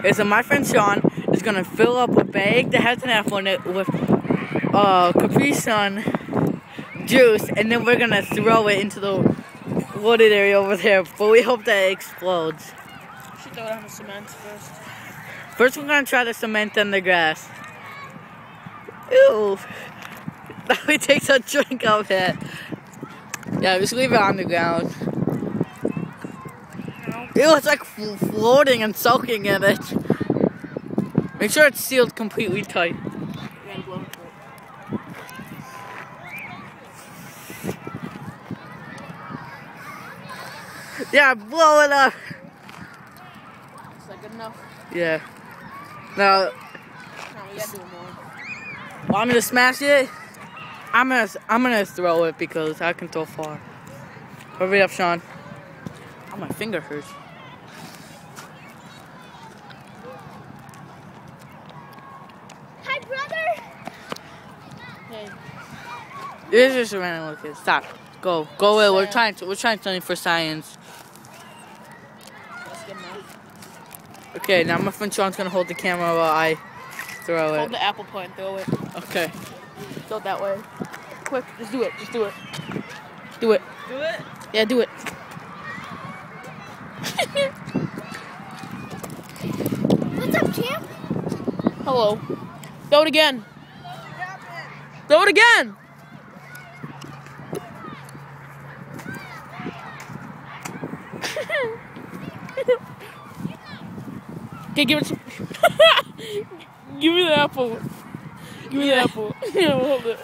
is that my friend Shawn is gonna fill up a bag that has an apple in it with Capri Sun juice, and then we're gonna throw it into the wooded area over there. But we hope that it explodes. We should throw it on the cement first. First, we're gonna try the cement and the grass. Ew! Now we take a drink of it. Yeah, just leave it on the ground. Ew, it's like floating and soaking in it. Make sure it's sealed completely tight. Yeah, blow it up. Is that good enough? Yeah. Now, No, we gotta do more. want me to smash it? I'm gonna throw it because I can throw far. Hurry up, Shawn. Oh, my finger hurts. Hi, brother. Hey. This is just a random little kid. Stop. Go away. We're trying something for science. That's good enough. Okay, now my friend Shawn's gonna hold the camera while I throw Hold it. the apple point and throw it. Okay. Throw it that way. Quick, just do it. Just do it. Do it. Do it. Yeah, do it. What's up, champ? Hello. Throw it again. Throw it again. Okay, give it some. Give me the apple. Give me the apple. Yeah, hold it.